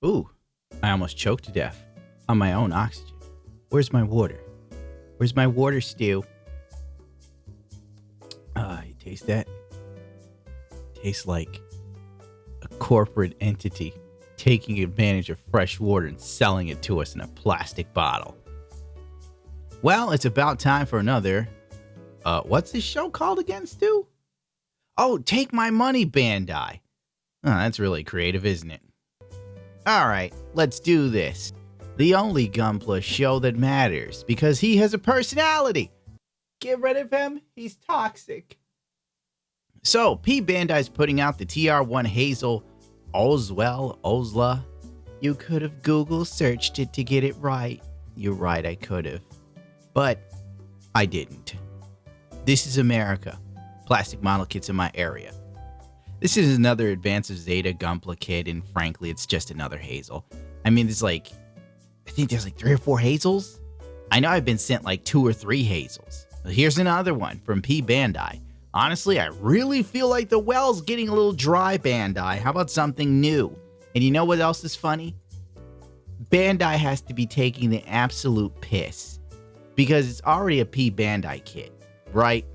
Ooh, I almost choked to death on my own oxygen. Where's my water? Where's my water, Stu? You taste that? Tastes like a corporate entity taking advantage of fresh water and selling it to us in a plastic bottle. Well, it's about time for another. What's this show called again, Stu? Oh, Take My Money, Bandai. Oh, that's really creative, isn't it? Alright, let's do this. The only Gunpla show that matters, because he has a personality. Get rid of him, he's toxic. So, P-Bandai's putting out the TR1 Hazel Ozla. You could have Google searched it to get it right. You're right, I could have. But I didn't. This is America. Plastic model kits in my area. This is another Advance of Zeta Gunpla kit, and frankly, it's just another Hazel. I mean, I think there's like 3 or 4 Hazels. I know I've been sent like 2 or 3 Hazels. Here's another one from P-Bandai. Honestly, I really feel like the well's getting a little dry, Bandai. How about something new? And you know what else is funny? Bandai has to be taking the absolute piss, because it's already a P-Bandai kit, right?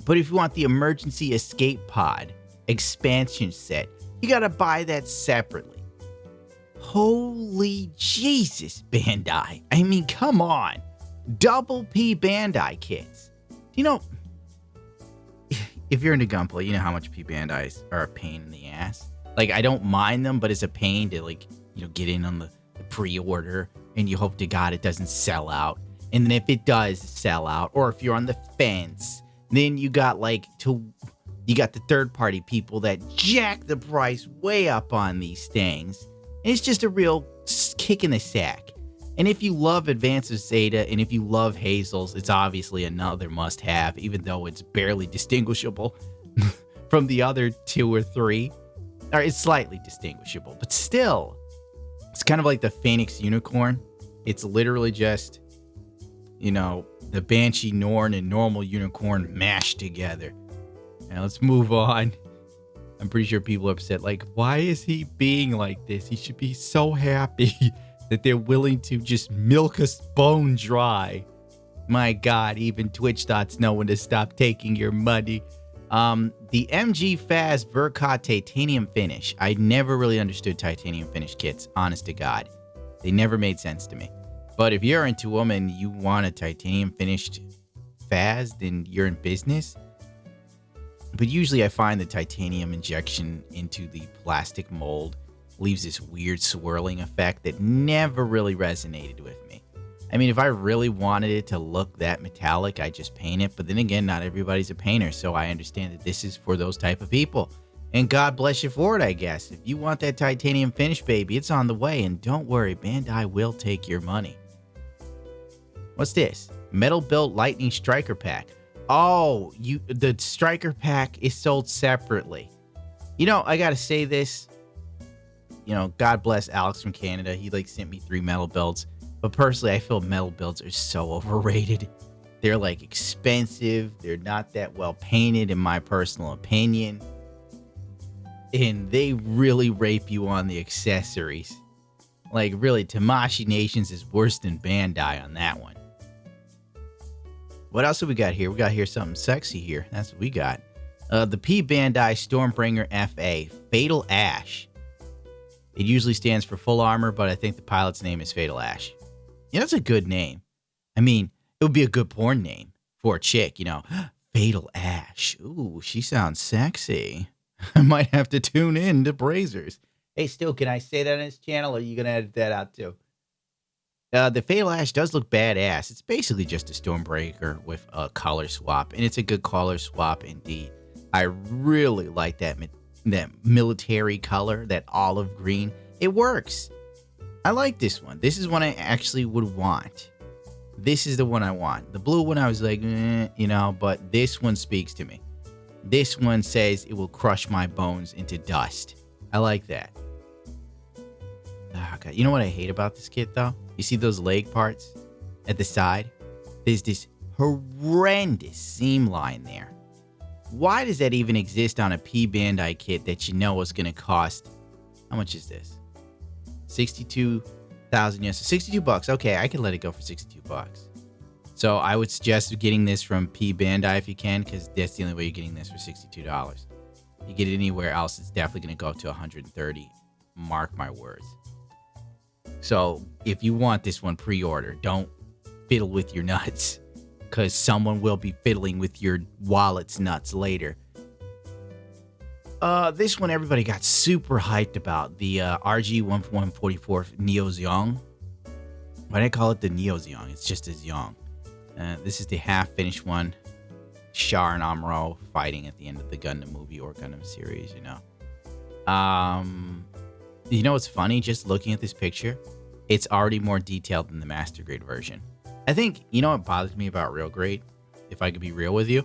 But if you want the emergency escape pod expansion set, you gotta buy that separately. Holy Jesus, Bandai. I mean, come on. Double P-Bandai kits. You know, if you're into Gunpla, you know how much P-Bandais are a pain in the ass. Like, I don't mind them, but it's a pain to, get in on the pre-order, and you hope to God it doesn't sell out. And then if it does sell out, or if you're on the fence, then you got the third-party people that jack the price way up on these things. And it's just a real kick in the sack. And if you love Advance of Zeta, and if you love Hazels, it's obviously another must-have, even though it's barely distinguishable from the other 2 or 3. Or it's slightly distinguishable, but still. It's kind of like the Phoenix Unicorn. It's literally just, the Banshee Norn and normal Unicorn mashed together. Now let's move on. I'm pretty sure people are upset. Like, why is he being like this? He should be so happy that they're willing to just milk us bone dry. My God, even Twitch thoughts know when to stop taking your money. The MG Fast Burkha titanium finish. I never really understood titanium finish kits, honest to God. They never made sense to me. But if you're into them and you want a titanium finished Faz, then you're in business. But usually I find the titanium injection into the plastic mold leaves this weird swirling effect that never really resonated with me. I mean, if I really wanted it to look that metallic, I just paint it. But then again, not everybody's a painter, so I understand that this is for those type of people. And God bless you for it, I guess. If you want that titanium finish, baby, it's on the way. And don't worry, Bandai will take your money. What's this? Metal Built Lightning Striker Pack. Oh, the Striker Pack is sold separately. I gotta say this. God bless Alex from Canada. He sent me 3 metal builds. But personally, I feel metal builds are so overrated. They're expensive. They're not that well painted, in my personal opinion. And they really rape you on the accessories. Really, Tamashii Nations is worse than Bandai on that one. What else have we got here? We got here something sexy here. That's what we got. The P-Bandai Stormbringer FA, Fatal Ash. It usually stands for full armor, but I think the pilot's name is Fatal Ash. That's a good name. I mean, it would be a good porn name for a chick, Fatal Ash. Ooh, she sounds sexy. I might have to tune in to Brazers. Hey, Stu, can I say that on his channel, or are you going to edit that out too? The Fatal Ash does look badass. It's basically just a Stormbreaker with a color swap, and it's a good color swap indeed. I really like that military color, that olive green. It works. I like this one. This is one I actually would want. This is the one I want. The blue one I was like, but this one speaks to me. This one says it will crush my bones into dust. I like that. Oh, God. You know what I hate about this kit, though? You see those leg parts at the side? There's this horrendous seam line there. Why does that even exist on a P-Bandai kit that you know is going to cost... How much is this? 62,000 yen. So 62 bucks. Okay, I can let it go for 62 bucks. So I would suggest getting this from P-Bandai if you can, because that's the only way you're getting this for $62. You get it anywhere else, it's definitely going to go up to 130. Mark my words. So if you want this one, pre-order. Don't fiddle with your nuts, because someone will be fiddling with your wallet's nuts later. This one everybody got super hyped about. The RG1144 Neosion. Why do I call it the Neosion? It's just as young. This is the half-finished one. Char and Amuro fighting at the end of the Gundam movie or Gundam series, you know. You know what's funny? Just looking at this picture, it's already more detailed than the Master Grade version. I think, you know what bothers me about Real Grade? If I could be real with you.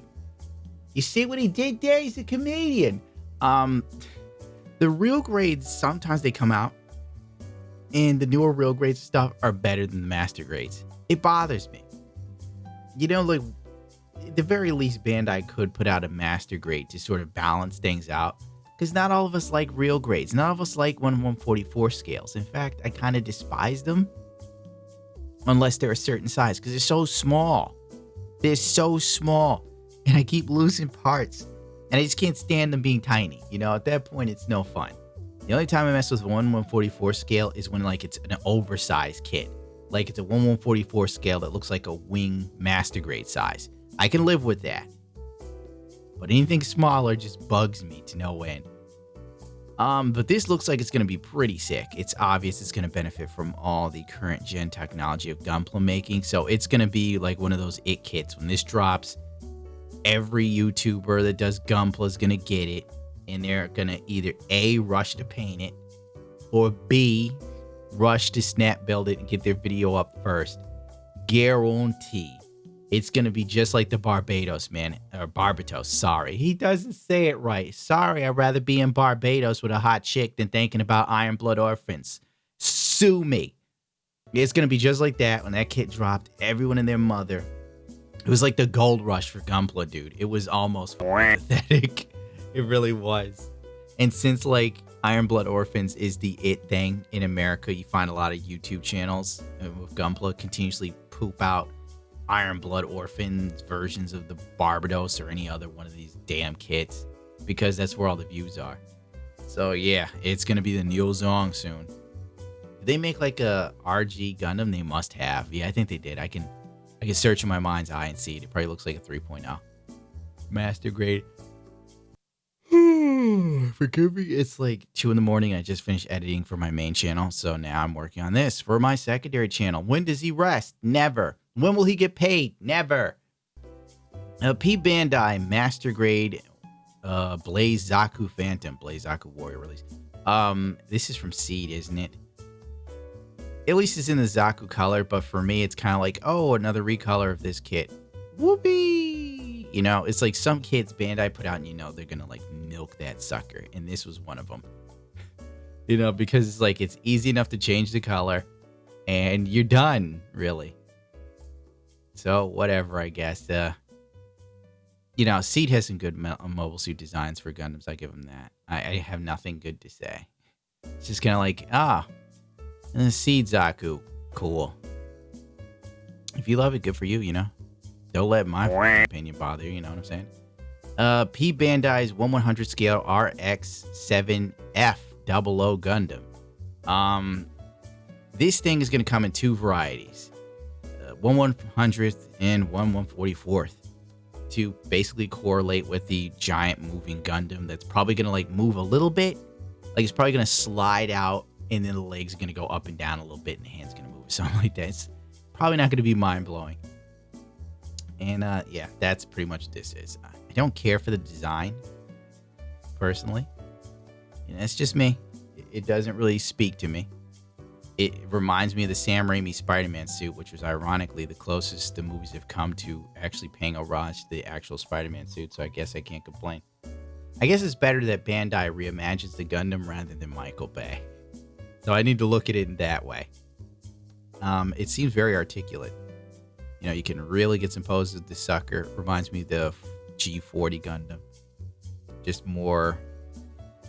You see what he did there? He's a comedian. The Real Grades, sometimes they come out, and the newer Real Grades stuff are better than the Master Grades. It bothers me. You know, like, at the very least, Bandai could put out a Master Grade to sort of balance things out. Because not all of us like Real Grades. None of us like 1/144 scales. In fact, I kind of despise them. Unless they're a certain size. Because they're so small. They're so small. And I keep losing parts. And I just can't stand them being tiny. You know, at that point, it's no fun. The only time I mess with 1/144 scale is when, like, it's an oversized kit. Like, it's a 1/144 scale that looks like a wing Master Grade size. I can live with that. But anything smaller just bugs me to no end. But this looks like it's going to be pretty sick. It's obvious it's going to benefit from all the current gen technology of Gunpla making. So it's going to be like one of those it kits. When this drops, every YouTuber that does Gunpla is going to get it. And they're going to either A, rush to paint it, or B, rush to snap build it and get their video up first. Guarantee. It's going to be just like the Barbados, man. Or Barbados, sorry. He doesn't say it right. Sorry, I'd rather be in Barbados with a hot chick than thinking about Iron Blood Orphans. Sue me. It's going to be just like that. When that kit dropped, everyone and their mother. It was like the gold rush for Gunpla, dude. It was almost pathetic. It really was. And since, like, Iron Blood Orphans is the it thing in America, you find a lot of YouTube channels with Gunpla continuously poop out Iron Blood Orphans versions of the Barbados or any other one of these damn kits, because that's where all the views are. So yeah, it's gonna be the Neosion soon. Did they make like a RG Gundam? They must have. Yeah, I think they did. I can search in my mind's eye and see it. It probably looks like a 3.0 Master Grade. Forgive me. It's like 2 in the morning. I just finished editing for my main channel, so now I'm working on this for my secondary channel. When does he rest? Never. When will he get paid? Never. P-Bandai Master Grade Blaze Zaku Phantom. Blaze Zaku Warrior release. This is from Seed, isn't it? At least it's in the Zaku color, but for me, it's kind of like, oh, another recolor of this kit. Whoopee! You know, it's like some kits Bandai put out, and you know they're gonna like milk that sucker, and this was one of them. You know, because it's like it's easy enough to change the color, and you're done, really. So whatever, I guess. You know, Seed has some good mobile suit designs for Gundams. I give them that. I have nothing good to say. It's just kind of like, Seed Zaku, cool. If you love it, good for you. You know, don't let my opinion bother you. You know what I'm saying? P-Bandai's 1/100 scale RX-7F 00 Gundam. This thing is going to come in 2 varieties. 1/100th and 1/144th, to basically correlate with the giant moving Gundam that's probably going to like move a little bit. Like it's probably going to slide out, and then the legs are going to go up and down a little bit, and the hand's going to move, something like that. It's probably not going to be mind-blowing. And yeah, that's pretty much what this is. I don't care for the design, personally. And that's just me. It doesn't really speak to me. It reminds me of the Sam Raimi Spider-Man suit, which was ironically the closest the movies have come to actually paying homage to the actual Spider-Man suit, so I guess I can't complain. I guess it's better that Bandai reimagines the Gundam rather than Michael Bay. So I need to look at it in that way. It seems very articulate. You know, you can really get some poses with this sucker. Reminds me of the G40 Gundam. Just more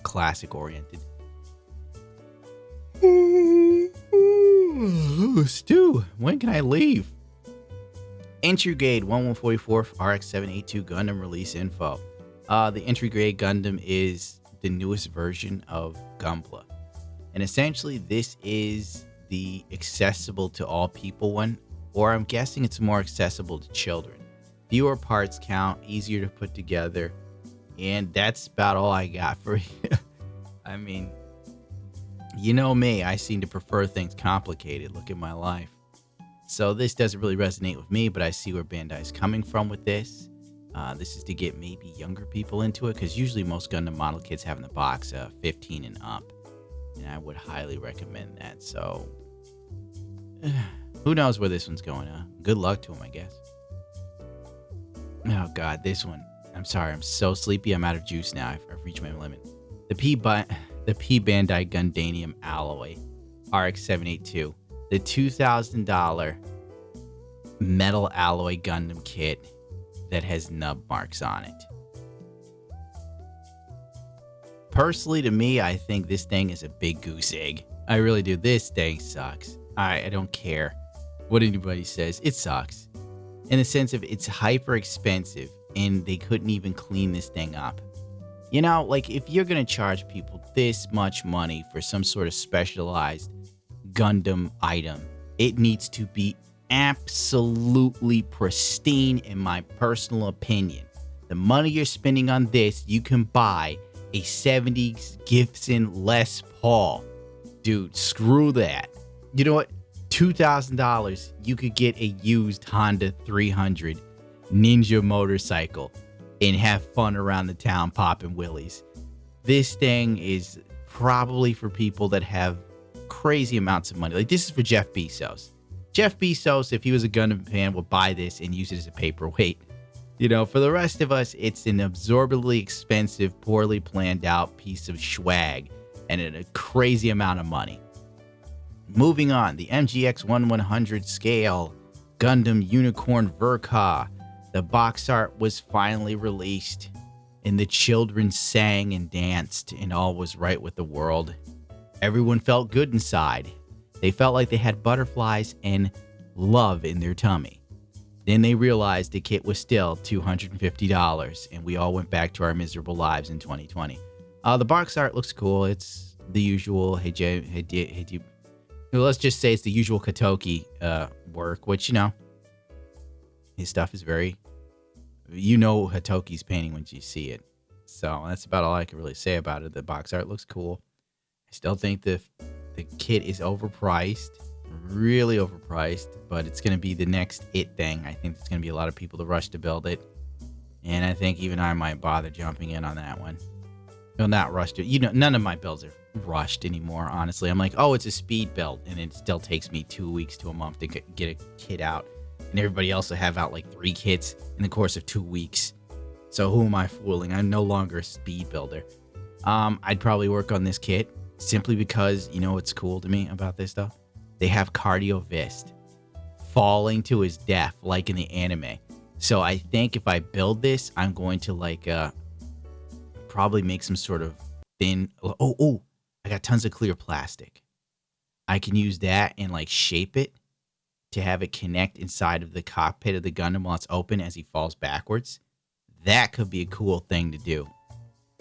classic oriented. Stu, when can I leave? Entry grade 1144 RX-782 Gundam release info. The entry grade Gundam is the newest version of Gunpla. And essentially this is the accessible to all people one, or I'm guessing it's more accessible to children. Fewer parts count, easier to put together, and that's about all I got for you. I mean, you know me, I seem to prefer things complicated. Look at my life. So this doesn't really resonate with me, but I see where Bandai's coming from with this. This is to get maybe younger people into it, because usually most Gundam model kits have in the box 15 and up. And I would highly recommend that. So, who knows where this one's going? Good luck to him, I guess. Oh, God, this one. I'm sorry, I'm so sleepy. I'm out of juice now. I've reached my limit. The P-Bandai Gundanium Alloy RX-782. The $2,000 metal alloy Gundam kit that has nub marks on it. Personally, to me, I think this thing is a big goose egg. I really do. This thing sucks. I don't care what anybody says. It sucks. In the sense of it's hyper expensive and they couldn't even clean this thing up. You know, like if you're going to charge people this much money for some sort of specialized Gundam item, it needs to be absolutely pristine in my personal opinion. The money you're spending on this, you can buy a 70s Gibson Les Paul. Dude, screw that. You know what? $2,000, you could get a used Honda 300 Ninja motorcycle and have fun around the town popping wheelies. This thing is probably for people that have crazy amounts of money. Like, this is for Jeff Bezos. Jeff Bezos, if he was a Gundam fan, would buy this and use it as a paperweight. You know, for the rest of us, it's an absorbently expensive, poorly planned out piece of swag and at a crazy amount of money. Moving on, the MGX 1100 scale Gundam Unicorn Verka. The box art was finally released, and the children sang and danced, and all was right with the world. Everyone felt good inside. They felt like they had butterflies and love in their tummy. Then they realized the kit was still $250, and we all went back to our miserable lives in 2020. The box art looks cool. It's the usual let's just say it's the usual Katoki work, which, you know, his stuff is very, you know, Hatoki's painting when you see it. So that's about all I can really say about it. The box art looks cool. I still think the kit is overpriced, really overpriced, but it's going to be the next it thing. I think there's going to be a lot of people to rush to build it. And I think even I might bother jumping in on that one. Well, not rushed. You know, none of my builds are rushed anymore, honestly. I'm like, oh, it's a speed build, and it still takes me 2 weeks to a month to get a kit out. And everybody else will have out like 3 kits in the course of 2 weeks. So who am I fooling? I'm no longer a speed builder. I'd probably work on this kit simply because, you know what's cool to me about this stuff? They have cardio vist falling to his death like in the anime. So I think if I build this, I'm going to like probably make some sort of thin. Oh, I got tons of clear plastic. I can use that and like shape it to have it connect inside of the cockpit of the Gundam while it's open as he falls backwards. That could be a cool thing to do.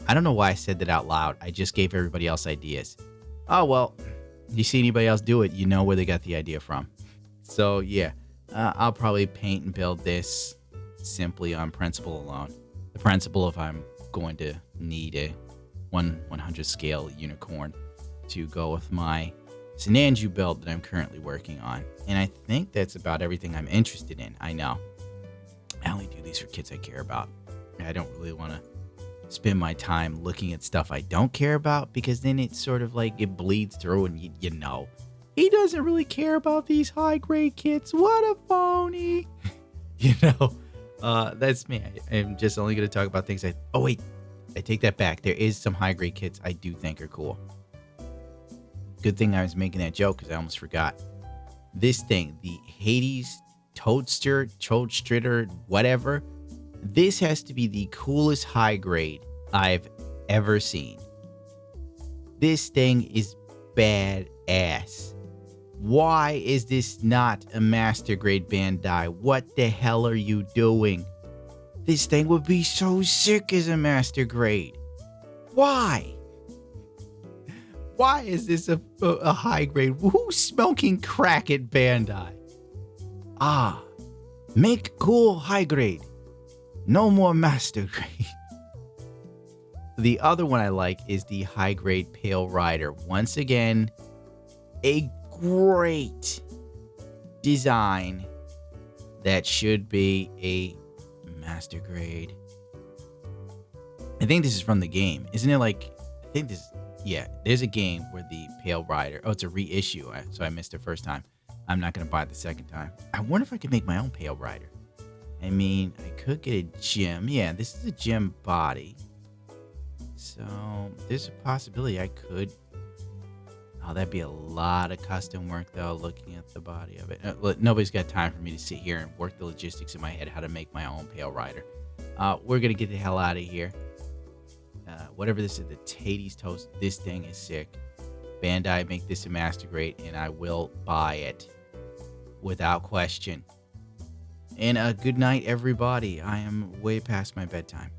I don't know why I said that out loud. I just gave everybody else ideas. Oh, well, you see anybody else do it, you know where they got the idea from. So, yeah, I'll probably paint and build this simply on principle alone. The principle if I'm going to need a 100 scale unicorn to go with my Sinanju build that I'm currently working on. And I think that's about everything I'm interested in. I know. I only do these for kids I care about. I don't really want to spend my time looking at stuff I don't care about, because then it's sort of like it bleeds through and you know. He doesn't really care about these high grade kits. What a phony. You know, that's me. I'm just only going to talk about things oh wait, I take that back. There is some high grade kits I do think are cool. Good thing I was making that joke because I almost forgot. This thing, the Hades Toadster, whatever. This has to be the coolest high grade I've ever seen. This thing is badass. Why is this not a master grade Bandai? What the hell are you doing? This thing would be so sick as a master grade. Why? Why is this a high grade? Who's smoking crack at Bandai? Ah, make cool high grade. No more master grade. The other one I like is the high grade Pale Rider. Once again, a great design that should be a master grade. I think this is from the game. Isn't it like, I think this, yeah, there's a game where the Pale Rider, oh, it's a reissue, so I missed it first time. I'm not going to buy it the second time. I wonder if I could make my own Pale Rider. I mean, I could get a gem. Yeah, this is a gem body. So there's a possibility I could. Oh, that'd be a lot of custom work, though, looking at the body of it. Nobody's got time for me to sit here and work the logistics in my head how to make my own Pale Rider. We're going to get the hell out of here. Whatever this is, the Taties Toast, this thing is sick. Bandai, make this a master grade, and I will buy it without question. And good night, everybody. I am way past my bedtime.